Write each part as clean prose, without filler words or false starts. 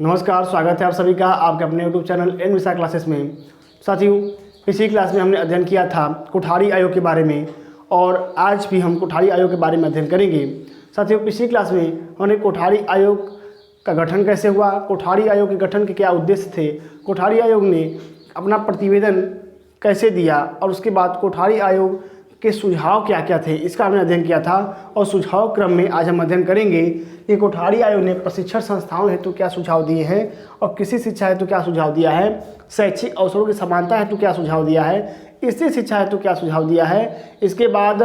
नमस्कार, स्वागत है आप सभी का आपके अपने यूट्यूब चैनल एन विशा क्लासेस में। साथियों, पिछली क्लास में हमने अध्ययन किया था कोठारी आयोग के बारे में और आज भी हम कोठारी आयोग के बारे में अध्ययन करेंगे। साथियों, पिछली क्लास में हमने कोठारी आयोग का गठन कैसे हुआ, कोठारी आयोग के गठन के क्या उद्देश्य थे, कोठारी आयोग ने अपना प्रतिवेदन कैसे दिया और उसके बाद कोठारी आयोग के सुझाव क्या क्या थे, इसका हमने अध्ययन किया था। और सुझाव क्रम में आज हम अध्ययन करेंगे कि कोठारी आयोग ने प्रशिक्षण संस्थाओं हेतु क्या सुझाव दिए हैं और कृषि शिक्षा हेतु क्या सुझाव दिया है, शैक्षिक अवसरों की समानता हेतु क्या सुझाव दिया है, स्त्री शिक्षा हेतु क्या सुझाव दिया है, इसके बाद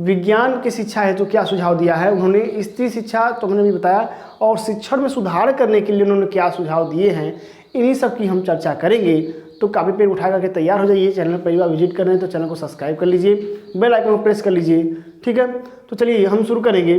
विज्ञान की शिक्षा हेतु क्या सुझाव दिया है। उन्होंने स्त्री शिक्षा तो हमने भी बताया और शिक्षण में सुधार करने के लिए उन्होंने क्या सुझाव दिए हैं, इन्हीं सब की हम चर्चा करेंगे। तो कापी पेन उठा करके तैयार हो जाइए। चैनल पहली बार विजिट कर रहे हैं तो चैनल को सब्सक्राइब कर लीजिए, बेल आइकन को प्रेस कर लीजिए। ठीक है, तो चलिए हम शुरू करेंगे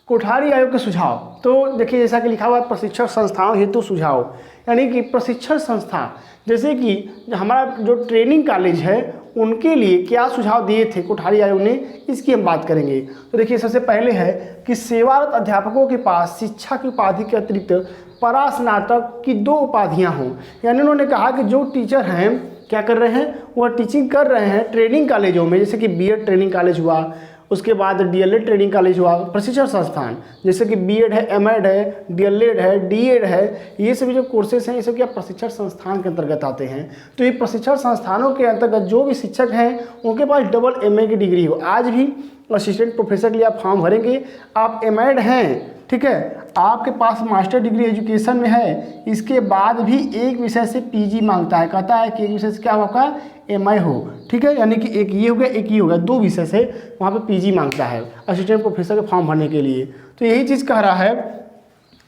कोठारी आयोग के सुझाव। तो देखिए, जैसा कि लिखा हुआ है प्रशिक्षण संस्थाओं हेतु सुझाव, यानी कि प्रशिक्षण संस्था जैसे कि हमारा जो ट्रेनिंग कॉलेज है उनके लिए क्या सुझाव दिए थे कोठारी आयोग ने, इसकी हम बात करेंगे। तो देखिए, सबसे पहले है कि सेवारत अध्यापकों के पास शिक्षा की उपाधि के अतिरिक्त परास्नातक की 2 उपाधियां हों। यानी उन्होंने कहा कि जो टीचर हैं क्या कर रहे हैं, वह टीचिंग कर रहे हैं ट्रेनिंग कॉलेजों में, जैसे कि बीएड ट्रेनिंग कॉलेज हुआ, उसके बाद डीएलएड ट्रेनिंग कॉलेज हुआ, प्रशिक्षण संस्थान जैसे कि बीएड है, एमएड है, डीएलएड है, डीएड है, ये सभी जो कोर्सेज हैं ये सब क्या प्रशिक्षण संस्थान के अंतर्गत आते हैं। तो ये प्रशिक्षण संस्थानों के अंतर्गत जो भी शिक्षक हैं उनके पास डबल एमए की डिग्री हो। आज भी असिस्टेंट प्रोफेसर के लिए आप फॉर्म भरेंगे, आप एमएड हैं, ठीक है, आपके पास मास्टर डिग्री एजुकेशन में है, इसके बाद भी एक विषय से पीजी मांगता है, कहता है कि एक विषय से क्या आपका एमए हो। ठीक है, यानी कि एक ये हो गया, एक ये हो गया, 2 विषय से वहाँ पे पीजी मांगता है असिस्टेंट प्रोफेसर के फॉर्म भरने के लिए। तो यही चीज़ कह रहा है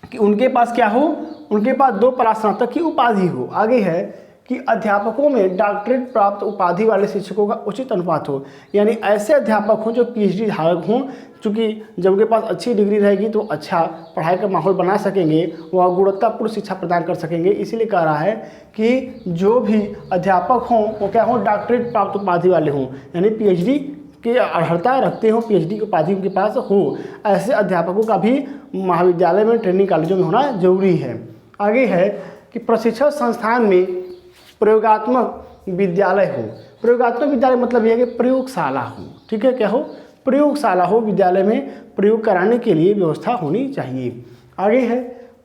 कि उनके पास क्या हो, उनके पास 2 परास्नातक की उपाधि हो। आगे है कि अध्यापकों में डॉक्टरेट प्राप्त उपाधि वाले शिक्षकों का उचित अनुपात हो, यानी ऐसे अध्यापक हों जो पीएचडी धारक हों, चूँकि जब उनके पास अच्छी डिग्री रहेगी तो अच्छा पढ़ाई का माहौल बना सकेंगे, वह गुणवत्तापूर्ण शिक्षा प्रदान कर सकेंगे। इसीलिए कह रहा है कि जो भी अध्यापक हों वो क्या हों, डॉक्टरेट प्राप्त उपाधि वाले हों, यानी पीएचडी की अर्हता रखते हो, पीएचडी की उपाधि उनके पास हो। ऐसे अध्यापकों का भी महाविद्यालय में ट्रेनिंग कॉलेजों में होना जरूरी है। आगे है कि प्रशिक्षण संस्थान में प्रयोगात्मक विद्यालय हो। प्रयोगात्मक विद्यालय मतलब यह है कि प्रयोगशाला हो। ठीक है, क्या हो, प्रयोगशाला हो, विद्यालय में प्रयोग कराने के लिए व्यवस्था होनी चाहिए। आगे है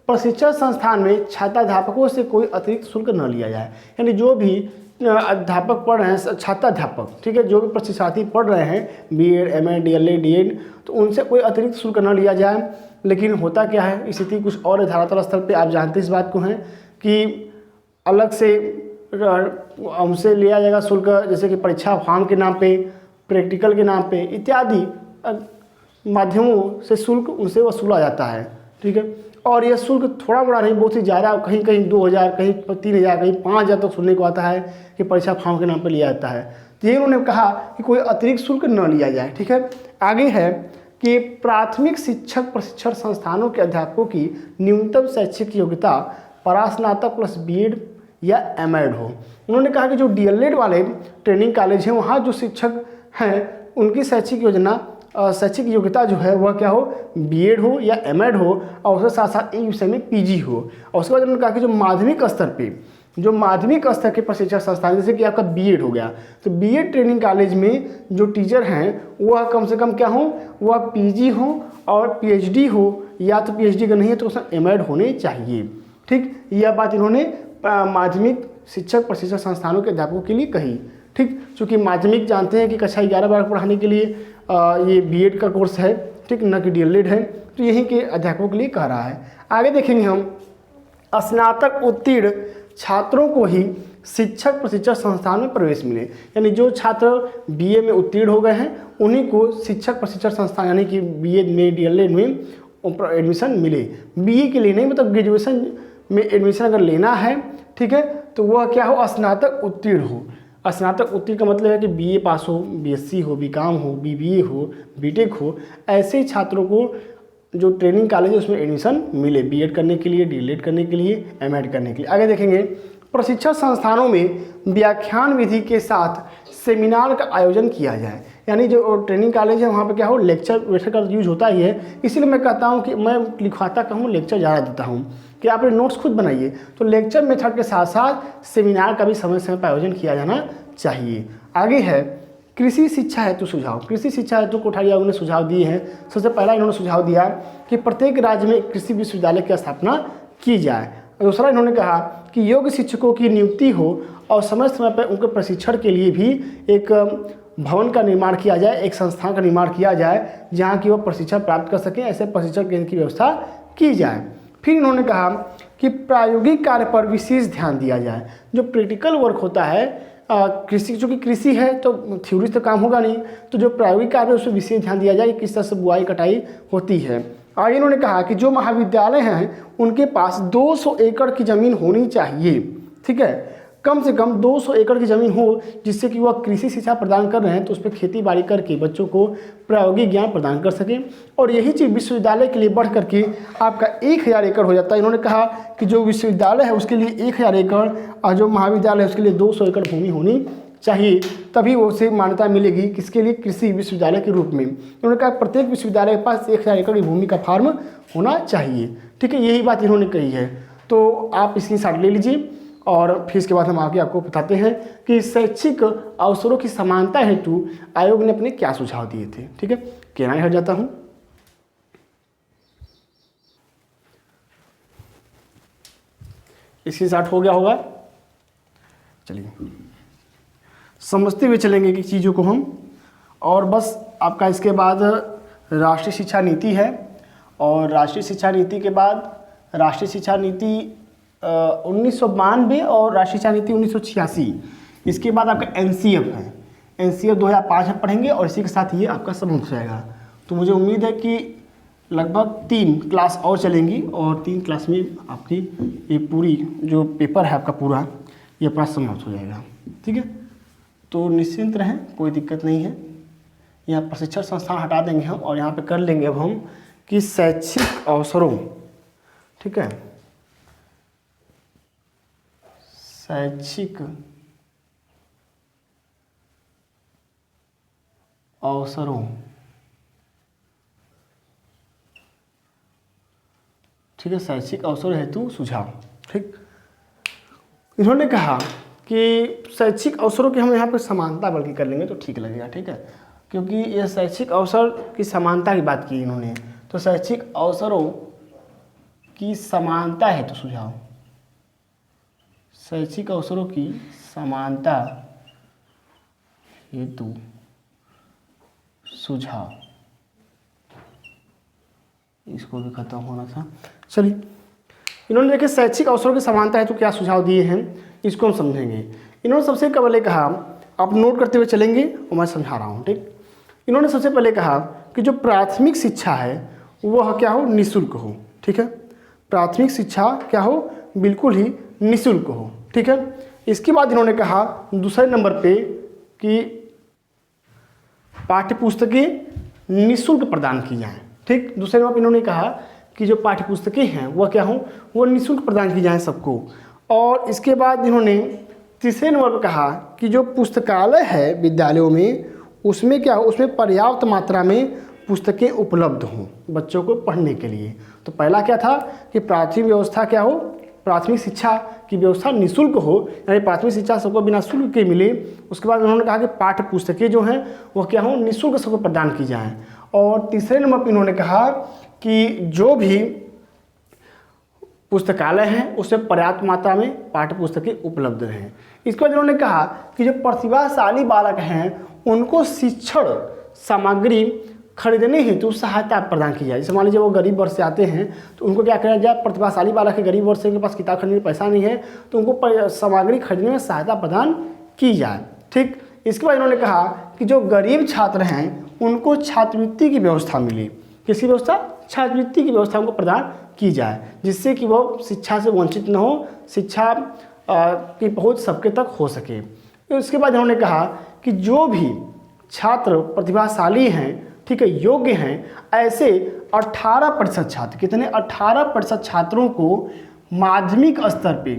प्रशिक्षण संस्थान में छात्राध्यापकों से कोई अतिरिक्त शुल्क न लिया जाए, यानी जो भी अध्यापक पढ़ रहे हैं, छात्राध्यापक, ठीक है, जो भी प्रशिक्षार्थी पढ़ रहे हैं बीएड, एमएड, डीएलएड, डीएड, तो उनसे कोई अतिरिक्त शुल्क न लिया जाए। लेकिन होता क्या है, स्थिति कुछ और धरातल स्तर पर आप जानते इस बात को हैं कि अलग से हमसे लिया जाएगा शुल्क, जैसे कि परीक्षा फॉर्म के नाम पे, प्रैक्टिकल के नाम पे इत्यादि माध्यमों से शुल्क उनसे वसूला जाता है। ठीक है, और यह शुल्क थोड़ा बड़ा नहीं, बहुत ही ज़्यादा, कहीं कहीं 2000, कहीं 3000, कहीं 5000 तक सुनने को आता है कि परीक्षा फॉर्म के नाम पे लिया जाता है। तो ये उन्होंने कहा कि कोई अतिरिक्त शुल्क न लिया जाए। ठीक है, आगे है कि प्राथमिक शिक्षक प्रशिक्षण संस्थानों के अध्यापकों की न्यूनतम शैक्षिक योग्यता परास्नातक प्लस बीएड या एमएड हो। उन्होंने कहा कि जो डीएलएड वाले ट्रेनिंग कॉलेज हैं वहाँ जो शिक्षक हैं उनकी शैक्षिक योग्यता जो है वह क्या हो, बीएड हो या एमएड हो, और उसके साथ साथ एक विषय में पीजी हो। और उसके बाद उन्होंने कहा कि जो माध्यमिक स्तर के प्रशिक्षण संस्थान, जैसे कि आपका बीएड हो गया, तो बीएड ट्रेनिंग कॉलेज में जो टीचर हैं वह कम से कम क्या हो, वह पीजी हो और पीएचडी हो, या तो पीएचडी का नहीं है तो उसमें एमएड होने चाहिए। ठीक, यह बात इन्होंने माध्यमिक शिक्षक प्रशिक्षण संस्थानों के अध्यापकों के लिए कही। ठीक, चूँकि माध्यमिक जानते हैं कि कक्षा 11-12 पढ़ाने के लिए ये बीएड का कोर्स है, ठीक, न कि डीएलएड है, तो यहीं के अध्यापकों के लिए कह रहा है। आगे देखेंगे हम, स्नातक उत्तीर्ण छात्रों को ही शिक्षक प्रशिक्षण संस्थान में प्रवेश मिले, यानी जो छात्र बीए में उत्तीर्ण हो गए हैं उन्हीं को शिक्षक प्रशिक्षण संस्थान यानी कि बीएड में, डीएलएड में एडमिशन मिले। बीए के लिए नहीं, मतलब ग्रेजुएशन में एडमिशन अगर लेना है, ठीक है, तो वह क्या हो, स्नातक उत्तीर्ण हो। स्नातक उत्तीर्ण का मतलब है कि बीए पास हो, बीएससी हो, बीकॉम हो, बीबीए हो, बीटेक हो, ऐसे छात्रों को जो ट्रेनिंग कॉलेज है उसमें एडमिशन मिले, बीएड करने के लिए, डीएलएड करने के लिए, एमएड करने के लिए। आगे देखेंगे, प्रशिक्षण संस्थानों में व्याख्यान विधि के साथ सेमिनार का आयोजन किया जाए, यानी जो ट्रेनिंग कॉलेज है वहाँ पे क्या हो, लेक्चर वेक्चर का यूज होता ही है, इसीलिए मैं कहता हूँ कि मैं लिखवाता कहूँ लेक्चर ज़्यादा देता हूँ। कि आप नोट्स खुद बनाइए। तो लेक्चर मेथड के साथ साथ सेमिनार का भी समय समय पर आयोजन किया जाना चाहिए। आगे है कृषि शिक्षा हेतु सुझाव। कृषि शिक्षा हेतु कोठारी आयोग ने सुझाव दिए हैं। सबसे पहला इन्होंने सुझाव दिया कि प्रत्येक राज्य में कृषि विश्वविद्यालय की स्थापना की जाए। दूसरा इन्होंने कहा कि योग्य शिक्षकों की नियुक्ति हो और समय समय पर उनके प्रशिक्षण के लिए भी एक भवन का निर्माण किया जाए, एक संस्थान का निर्माण किया जाए जहाँ की वो प्रशिक्षण प्राप्त कर सकें। ऐसे प्रशिक्षण केंद्र की व्यवस्था की जाए। फिर इन्होंने कहा कि प्रायोगिक कार्य पर विशेष ध्यान दिया जाए। जो प्रैक्टिकल वर्क होता है कृषि, चूँकि कृषि है तो थ्योरी से काम होगा नहीं, तो जो प्रायोगिक कार्य है उसमें विशेष ध्यान दिया जाए किस तरह से बुआई कटाई होती है। आगे इन्होंने कहा कि जो महाविद्यालय हैं उनके पास 200 एकड़ की ज़मीन होनी चाहिए। ठीक है, कम से कम 200 एकड़ की ज़मीन हो जिससे कि वह कृषि शिक्षा प्रदान कर रहे हैं तो उस पर खेती बाड़ी करके बच्चों को प्रायोगिक ज्ञान प्रदान कर सकें। और यही चीज़ विश्वविद्यालय के लिए बढ़ करके आपका 1000 एकड़ हो जाता है। इन्होंने कहा कि जो विश्वविद्यालय है उसके लिए 1000 एकड़ और जो महाविद्यालय है उसके लिए 200 एकड़ भूमि होनी चाहिए, तभी उसे मान्यता मिलेगी किसके लिए, कृषि विश्वविद्यालय के रूप में। उन्होंने कहा प्रत्येक विश्वविद्यालय के पास 1000 एकड़ की भूमि का फार्म होना चाहिए। ठीक है, यही बात इन्होंने कही है। तो आप इसकी साइड ले लीजिए और फिर इसके बाद हम आगे आपको बताते हैं कि शैक्षिक अवसरों की समानता हेतु आयोग ने अपने क्या सुझाव दिए थे। ठीक है, कहना हट जाता हूँ। इसके साथ हो गया होगा। चलिए समझते हुए चलेंगे कि चीज़ों को हम। और बस आपका इसके बाद राष्ट्रीय शिक्षा नीति है और राष्ट्रीय शिक्षा नीति के बाद राष्ट्रीय शिक्षा नीति 1992 और राष्ट्रीय शिक्षा नीति 1986। इसके बाद आपका NCF है। NCF 2005 में पढ़ेंगे और इसी के साथ ये आपका समाप्त हो जाएगा। तो मुझे उम्मीद है कि लगभग 3 क्लास और चलेंगी और 3 क्लास में आपकी ये पूरी जो पेपर है आपका पूरा ये अपना समाप्त हो जाएगा। ठीक है, तो निश्चिंत रहें, कोई दिक्कत नहीं है। यहाँ प्रशिक्षण संस्थान हटा देंगे हम और यहाँ पे कर लेंगे अब हम कि शैक्षिक अवसरों। ठीक है, शैक्षिक अवसरों। ठीक है, शैक्षिक अवसर हेतु सुझाव। ठीक, इन्होंने कहा कि शैक्षिक अवसरों की हम यहाँ पे समानता बल्कि कर लेंगे तो ठीक लगेगा। ठीक है, क्योंकि ये शैक्षिक अवसर की समानता की बात की इन्होंने, तो शैक्षिक अवसरों की समानता हेतु सुझाव। शैक्षिक अवसरों की समानता हेतु सुझाव। इसको भी खत्म होना था। चलिए, इन्होंने देखे शैक्षिक अवसरों की समानता हेतु क्या सुझाव दिए हैं, इसको हम समझेंगे। इन्होंने सबसे पहले कहा, आप नोट करते हुए चलेंगे और मैं समझा रहा हूँ। ठीक, इन्होंने सबसे पहले कहा कि जो प्राथमिक शिक्षा है वह क्या हो, निःशुल्क हो। ठीक है, प्राथमिक शिक्षा क्या हो, बिल्कुल ही निःशुल्क हो। ठीक है, इसके बाद इन्होंने कहा दूसरे नंबर पे कि पाठ्य पुस्तकें निःशुल्क प्रदान की जाएं। ठीक, दूसरे नंबर पर इन्होंने कहा कि जो पाठ्य पुस्तकें हैं वह क्या हो, वो निःशुल्क प्रदान की जाएं सबको। और इसके बाद इन्होंने तीसरे नंबर पर कहा कि जो पुस्तकालय है विद्यालयों में उसमें क्या हो, उसमें पर्याप्त मात्रा में पुस्तकें उपलब्ध हों बच्चों को पढ़ने के लिए। तो पहला क्या था कि प्राथमिक व्यवस्था क्या हो, प्राथमिक शिक्षा की व्यवस्था निःशुल्क हो, यानी प्राथमिक शिक्षा सबको बिना शुल्क के मिले। उसके बाद उन्होंने कहा कि पाठ्य पुस्तकें जो हैं वह क्या हो, निःशुल्क सबको प्रदान की जाएं। और तीसरे नंबर पर इन्होंने कहा कि जो भी पुस्तकालय हैं उसमें पर्याप्त मात्रा में पाठ्य पुस्तकें उपलब्ध रहें। इसके बाद इन्होंने कहा कि जो प्रतिभाशाली बालक हैं उनको शिक्षण सामग्री खरीदने हेतु सहायता प्रदान की जाए। जैसे मान लीजिए वो गरीब वर्ग से आते हैं तो उनको क्या किया जाए, प्रतिभाशाली बालक है, गरीब वर्ग से उनके पास किताब खरीदने का पैसा नहीं है तो उनको सामग्री खरीदने में सहायता प्रदान की जाए। ठीक, इसके बाद इन्होंने कहा कि जो गरीब छात्र हैं उनको छात्रवृत्ति की व्यवस्था मिले। किसकी व्यवस्था, छात्रवृत्ति की व्यवस्था उनको प्रदान की जाए जिससे कि वो शिक्षा से वंचित न हो, शिक्षा की पहुँच सबके तक हो सके। उसके बाद इन्होंने कहा कि जो भी छात्र प्रतिभाशाली हैं, ठीक है, योग्य हैं, ऐसे 18% छात्र, कितने, 18% छात्रों को माध्यमिक स्तर पे,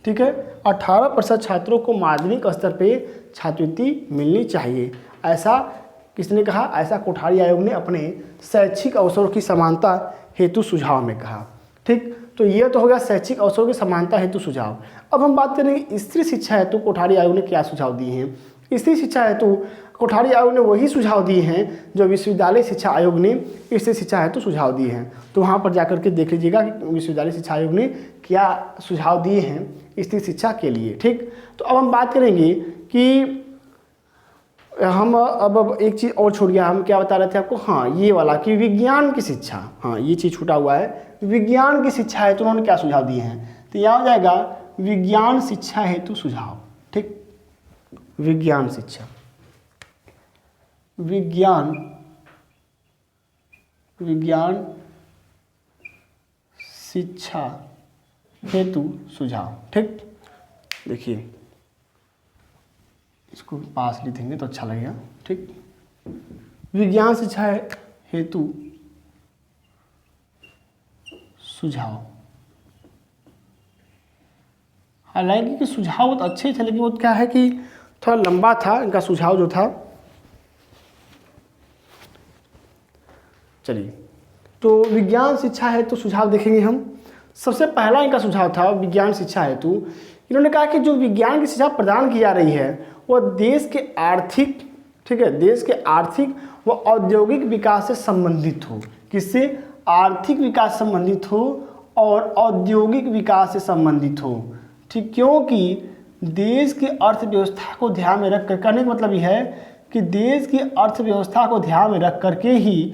ठीक है, 18% छात्रों को माध्यमिक स्तर पे छात्रवृत्ति मिलनी चाहिए। ऐसा किसने कहा, ऐसा कोठारी आयोग ने अपने शैक्षिक अवसरों की समानता हेतु सुझाव में कहा। ठीक, तो ये तो हो गया शैक्षिक अवसरों की समानता हेतु सुझाव। अब हम बात करेंगे स्त्री शिक्षा हेतु कोठारी आयोग ने क्या सुझाव दिए हैं। स्त्री शिक्षा हेतु कोठारी आयोग ने वही सुझाव दिए हैं जो विश्वविद्यालय शिक्षा आयोग ने स्त्री शिक्षा हेतु सुझाव दिए हैं। तो वहाँ पर जाकर के देख लीजिएगा कि विश्वविद्यालय शिक्षा आयोग ने क्या सुझाव दिए हैं स्त्री शिक्षा के लिए। ठीक, तो अब हम बात करेंगे कि हम अब एक चीज़ और छूट गया, हम क्या बता रहे थे आपको, हाँ ये वाला कि विज्ञान की शिक्षा, हाँ ये चीज़ छूटा हुआ है, विज्ञान की शिक्षा हेतु उन्होंने क्या सुझाव दिए हैं। तो यहाँ हो जाएगा विज्ञान शिक्षा हेतु सुझाव। ठीक, विज्ञान शिक्षा, विज्ञान शिक्षा हेतु सुझाव। ठीक, देखिए इसको पास लिखेंगे तो अच्छा लगेगा। ठीक, विज्ञान शिक्षा हेतु सुझाव। हालांकि कि सुझाव बहुत अच्छे थे, लेकिन वो क्या है कि थोड़ा लंबा था इनका सुझाव जो था। चलिए, तो विज्ञान शिक्षा हेतु सुझाव देखेंगे हम। सबसे पहला इनका सुझाव था विज्ञान शिक्षा हेतु, इन्होंने कहा कि जो विज्ञान की शिक्षा प्रदान की जा रही है वह देश के आर्थिक, ठीक है, देश के आर्थिक व औद्योगिक विकास से संबंधित हो। किससे? आर्थिक विकास से संबंधित हो और औद्योगिक विकास से संबंधित हो। ठीक, क्योंकि देश की अर्थव्यवस्था को ध्यान में रख कर, कहने का मतलब यह है कि देश की अर्थव्यवस्था को ध्यान में रख करके ही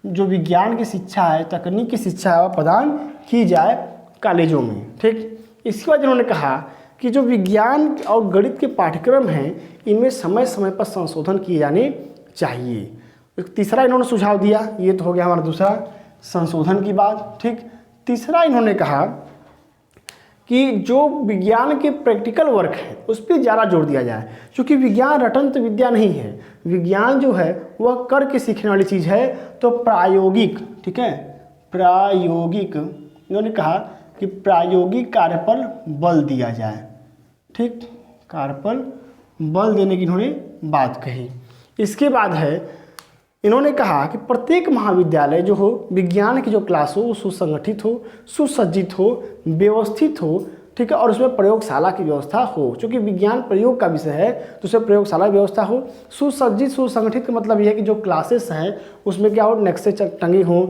जो विज्ञान की शिक्षा है, तकनीक की शिक्षा है, वह प्रदान की जाए कॉलेजों में। ठीक, इसके बाद इन्होंने कहा कि जो विज्ञान और गणित के पाठ्यक्रम हैं इनमें समय समय पर संशोधन किए जाने चाहिए। एक तीसरा इन्होंने सुझाव दिया, ये तो हो गया हमारा दूसरा, संशोधन की बात। ठीक, तीसरा इन्होंने कहा कि जो विज्ञान के प्रैक्टिकल वर्क है उस पर ज़्यादा जोर दिया जाए, क्योंकि विज्ञान रटंत विद्या नहीं है। विज्ञान जो है वह करके सीखने वाली चीज़ है, तो प्रायोगिक, ठीक है, प्रायोगिक, इन्होंने कहा कि प्रायोगिक कार्य पर बल दिया जाए। ठीक, कार्य पर बल देने की इन्होंने बात कही। इसके बाद है इन्होंने कहा कि प्रत्येक महाविद्यालय जो हो, विज्ञान की जो क्लास हो वो सुसंगठित हो, सुसज्जित हो, व्यवस्थित हो। ठीक है, और उसमें प्रयोगशाला की व्यवस्था हो, क्योंकि विज्ञान प्रयोग का विषय है तो उसमें प्रयोगशाला की व्यवस्था हो। सुसज्जित सुसंगठित का मतलब यह है कि जो क्लासेस हैं उसमें क्या हो, नक्शे टंगे हों,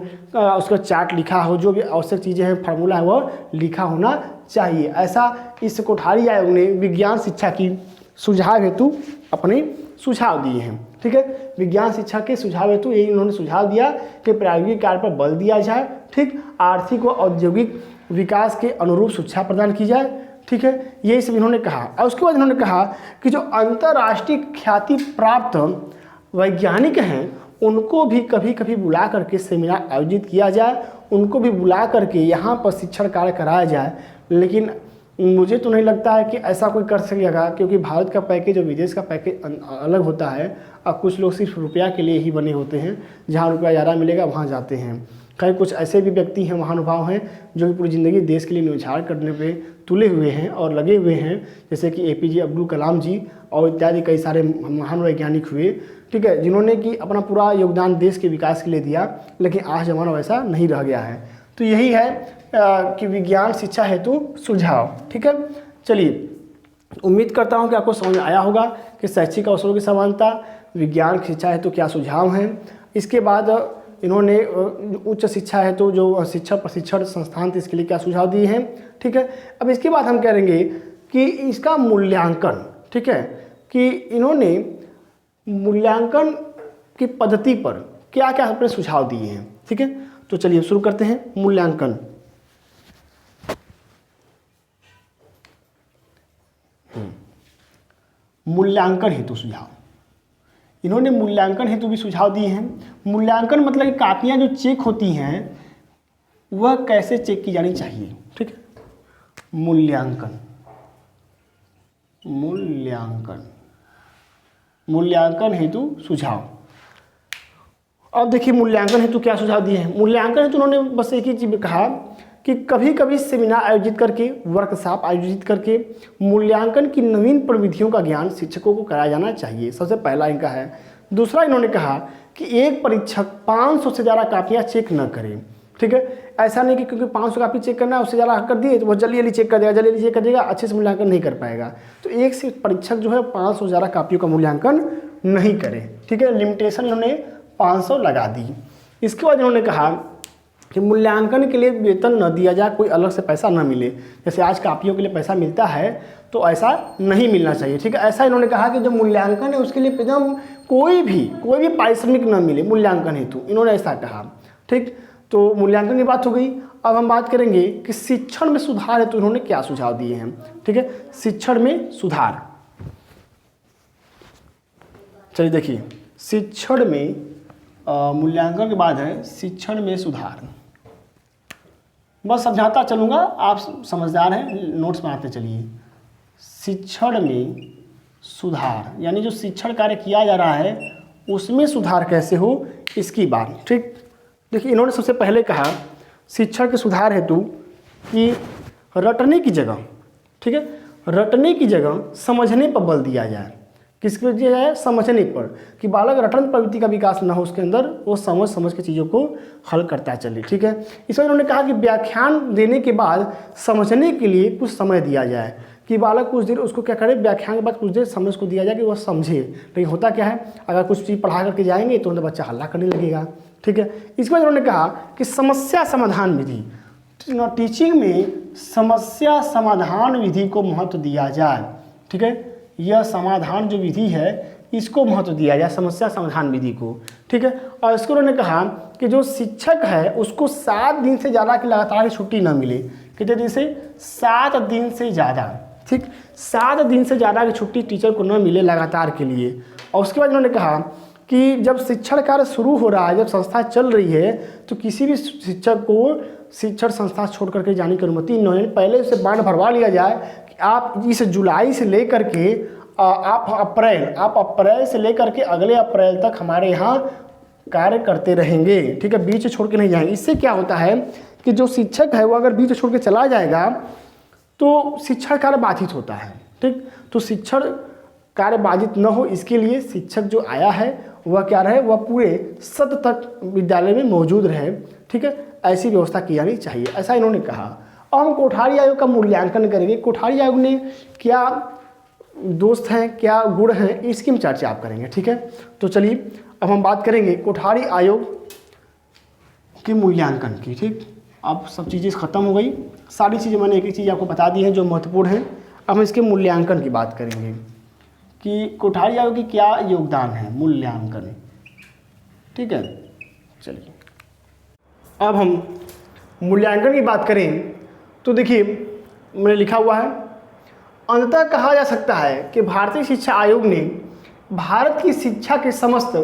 उसका चार्ट लिखा हो, जो भी आवश्यक चीज़ें हैं, फार्मूला है, वह लिखा होना चाहिए। ऐसा इस कोठारी आयोग ने विज्ञान शिक्षा की सुझाव हेतु अपने सुझाव दिए हैं। ठीक है, विज्ञान शिक्षा के सुझाव हेतु यही उन्होंने सुझाव दिया कि प्रायोगिक कार्य पर बल दिया जाए। ठीक, आर्थिक व औद्योगिक विकास के अनुरूप शिक्षा प्रदान की जाए। ठीक है, यही सब इन्होंने कहा। और उसके बाद इन्होंने कहा कि जो अंतर्राष्ट्रीय ख्याति प्राप्त वैज्ञानिक हैं उनको भी कभी कभी बुला करके सेमिनार आयोजित किया जाए, उनको भी बुला करके यहाँ पर शिक्षण कार्य कराया जाए। लेकिन मुझे तो नहीं लगता है कि ऐसा कोई कर सकेगा, क्योंकि भारत का पैकेज और विदेश का पैकेज अलग होता है। और कुछ लोग सिर्फ रुपया के लिए ही बने होते हैं, जहाँ रुपया ज़्यादा मिलेगा वहाँ जाते हैं। कई कुछ ऐसे भी व्यक्ति हैं, महानुभाव हैं, जो कि पूरी ज़िंदगी देश के लिए न्यौछावर करने पे तुले हुए हैं और लगे हुए हैं, जैसे कि APJ अब्दुल कलाम जी और इत्यादि कई सारे महान वैज्ञानिक हुए। ठीक है, जिन्होंने कि अपना पूरा योगदान देश के विकास के लिए दिया, लेकिन आज ज़माना वैसा नहीं रह गया है। तो यही है कि विज्ञान शिक्षा हेतु सुझाव। ठीक है, चलिए, उम्मीद करता हूँ कि आपको समझ में आया होगा कि शैक्षिक अवसरों की समानता, विज्ञान शिक्षा हेतु क्या सुझाव हैं। इसके बाद इन्होंने उच्च शिक्षा हेतु जो शिक्षा प्रशिक्षण संस्थान थे इसके लिए क्या सुझाव दिए हैं। ठीक है, अब इसके बाद हम करेंगे कि इसका मूल्यांकन। ठीक है, कि इन्होंने मूल्यांकन की पद्धति पर क्या क्या अपने सुझाव दिए हैं। ठीक है, तो चलिए शुरू करते हैं। मूल्यांकन, मूल्यांकन हेतु सुझाव। इन्होंने मूल्यांकन हेतु भी सुझाव दिए हैं। मूल्यांकन मतलब कि कापियां जो चेक होती हैं वह कैसे चेक की जानी चाहिए। ठीक है, मूल्यांकन, मूल्यांकन, मूल्यांकन हेतु सुझाव। अब देखिए मूल्यांकन हेतु क्या सुझाव दिए हैं। मूल्यांकन हेतु उन्होंने बस एक ही चीज़ कहा कि कभी कभी सेमिनार आयोजित करके, वर्कशॉप आयोजित करके मूल्यांकन की नवीन प्रविधियों का ज्ञान शिक्षकों को कराया जाना चाहिए। सबसे पहला इनका है। दूसरा इन्होंने कहा कि एक परीक्षक 500 से ज़्यादा कापियाँ चेक न करें। ठीक है, ऐसा नहीं कि क्योंकि 500 कापी चेक करना है उससे ज़्यादा कर दिए तो वो जल्दी जल्दी चेक कर देगा, जल्दी जल्दी चेक कर देगा, अच्छे से मूल्यांकन नहीं कर पाएगा। तो एक से परीक्षक जो है 500 से ज़्यादा कापियों का मूल्यांकन नहीं करे, ठीक है। लिमिटेशन इन्होंने 500 लगा दी। इसके बाद इन्होंने कहा कि मूल्यांकन के लिए वेतन न दिया जाए, कोई अलग से पैसा न मिले। जैसे आज कापियों के लिए पैसा मिलता है तो ऐसा नहीं मिलना चाहिए, ठीक है। ऐसा इन्होंने कहा कि जो मूल्यांकन है उसके लिए एकदम कोई भी पारिश्रमिक न मिले मूल्यांकन हेतु, इन्होंने ऐसा कहा, ठीक। तो मूल्यांकन की बात हो गई। अब हम बात करेंगे कि शिक्षण में सुधार है तो इन्होंने क्या सुझाव दिए हैं, ठीक है। शिक्षण में सुधार, चलिए देखिए, शिक्षण में मूल्यांकन के बाद है शिक्षण में सुधार। बस समझाता चलूँगा, आप समझदार हैं, नोट्स बनाते चलिए। शिक्षण में सुधार यानी जो शिक्षण कार्य किया जा रहा है उसमें सुधार कैसे हो इसकी बात, ठीक। देखिए इन्होंने सबसे पहले कहा शिक्षण के सुधार हेतु कि रटने की जगह, ठीक है, रटने की जगह समझने पर बल दिया जाए। किस पर दिया जाए? समझने पर, कि बालक रटन प्रवृत्ति का विकास न हो उसके अंदर, वो समझ के चीज़ों को हल करता चले, ठीक है। इसमें उन्होंने कहा कि व्याख्यान देने के बाद समझने के लिए कुछ समय दिया जाए, कि बालक कुछ देर उसको क्या करे, व्याख्यान के बाद कुछ देर समझ को दिया जाए कि वह समझे। लेकिन होता क्या है, अगर कुछ चीज़ पढ़ा करके जाएंगे तो उनका बच्चा हल्ला करने लगेगा, ठीक है। इसके बाद उन्होंने कहा कि समस्या समाधान विधि, टीचिंग में समस्या समाधान विधि को महत्व दिया जाए, ठीक है। यह समाधान जो विधि है इसको महत्व दिया जाए, समस्या समाधान विधि को, ठीक है। और इसको उन्होंने कहा कि जो शिक्षक है उसको 7 दिन से ज़्यादा की लगातार छुट्टी न मिले। कितने दिन से? 7 दिन से ज़्यादा, ठीक। 7 दिन से ज़्यादा की छुट्टी टीचर को न मिले लगातार के लिए। और उसके बाद उन्होंने कहा कि जब शिक्षण कार्य शुरू हो रहा है, जब संस्था चल रही है, तो किसी भी शिक्षक को शिक्षण संस्था छोड़ करके जाने की अनुमति न है। पहले उसे बांड भरवा लिया जाए कि आप इस जुलाई से लेकर के आप अप्रैल से लेकर के अगले अप्रैल तक हमारे यहाँ कार्य करते रहेंगे, ठीक है, बीच छोड़ के नहीं जाएंगे। इससे क्या होता है कि जो शिक्षक है वो अगर बीच छोड़ के चला जाएगा तो शिक्षण कार्य बाधित होता है, ठीक। तो शिक्षण कार्य बाधित न हो इसके लिए शिक्षक जो आया है वह क्या रहे, वह पूरे सत्र तक विद्यालय में मौजूद रहे, ठीक है। ऐसी व्यवस्था की जानी चाहिए, ऐसा इन्होंने कहा। और हम कोठारी आयोग का मूल्यांकन करेंगे। कोठारी आयोग ने क्या दोस्त हैं, क्या गुण हैं, इसकी हम चर्चा आप करेंगे, ठीक है। तो चलिए अब हम बात करेंगे कोठारी आयोग के मूल्यांकन की, ठीक। अब सब चीज़ें ख़त्म हो गई, सारी चीज़ें मैंने एक चीज़ आपको बता दी है जो महत्वपूर्ण है। अब हम इसके मूल्यांकन की बात करेंगे कि कोठारी आयोग की क्या योगदान है, मूल्यांकन, ठीक है। चलिए अब हम मूल्यांकन की बात करें तो देखिए मैंने लिखा हुआ है, अंततः कहा जा सकता है कि भारतीय शिक्षा आयोग ने भारत की शिक्षा के समस्त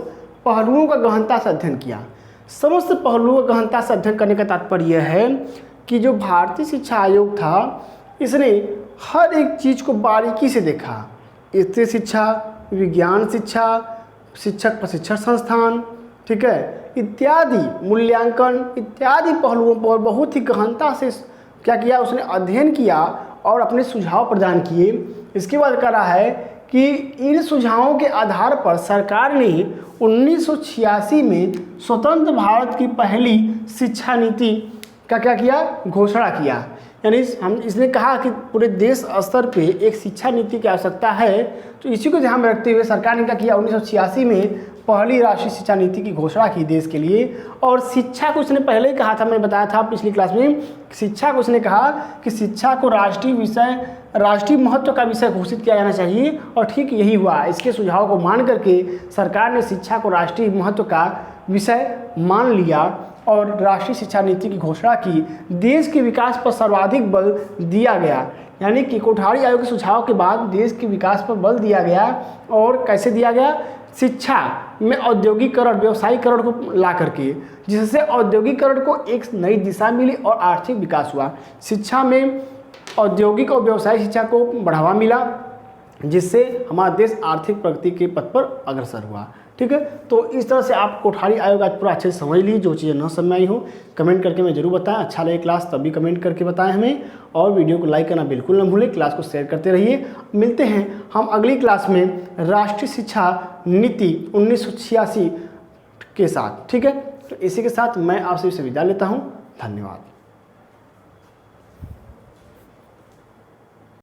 पहलुओं का गहनता से अध्ययन किया। समस्त पहलुओं का गहनता से अध्ययन करने का तात्पर्य यह है कि जो भारतीय शिक्षा आयोग था इसने हर एक चीज़ को बारीकी से देखा। स्त्री शिक्षा, विज्ञान शिक्षा, शिक्षक प्रशिक्षण संस्थान, ठीक है, इत्यादि मूल्यांकन इत्यादि पहलुओं पर बहुत ही गहनता से क्या किया, उसने अध्ययन किया और अपने सुझाव प्रदान किए। इसके बाद कह रहा है कि इन सुझावों के आधार पर सरकार ने 1986 में स्वतंत्र भारत की पहली शिक्षा नीति का क्या किया, घोषणा किया। यानी इसने कहा कि पूरे देश स्तर पे एक शिक्षा नीति की आवश्यकता है, तो इसी को ध्यान में रखते हुए सरकार ने क्या किया, 1986 में पहली राष्ट्रीय शिक्षा नीति की घोषणा की देश के लिए। और शिक्षा को उसने पहले ही कहा था, मैंने बताया था पिछली क्लास में, शिक्षा को उसने कहा कि शिक्षा को राष्ट्रीय महत्व का विषय घोषित किया जाना चाहिए, और ठीक यही हुआ। इसके सुझाव को मान करके सरकार ने शिक्षा को राष्ट्रीय महत्व का विषय मान लिया और राष्ट्रीय शिक्षा नीति की घोषणा की। देश के विकास पर सर्वाधिक बल दिया गया, यानी कि कोठारी आयोग के सुझाव के बाद देश के विकास पर बल दिया गया। और कैसे दिया गया, शिक्षा में औद्योगिकरण, व्यवसायीकरण को ला करके, जिससे औद्योगिकरण को एक नई दिशा मिली और आर्थिक विकास हुआ। शिक्षा में औद्योगिक और व्यवसायिक शिक्षा को बढ़ावा मिला, जिससे हमारा देश आर्थिक प्रगति के पथ पर अग्रसर हुआ, ठीक है। तो इस तरह से आप कोठारी आयोग आज पूरा अच्छे से समझ लीजिए। जो चीज़ें न समझ आई हो कमेंट करके मैं जरूर बताएं। अच्छा लगे क्लास तब भी कमेंट करके बताएं हमें, और वीडियो को लाइक करना बिल्कुल न भूलें। क्लास को शेयर करते रहिए। मिलते हैं हम अगली क्लास में राष्ट्रीय शिक्षा नीति 1986 के साथ, ठीक है। तो इसी के साथ मैं आपसे विदा लेता हूँ। धन्यवाद।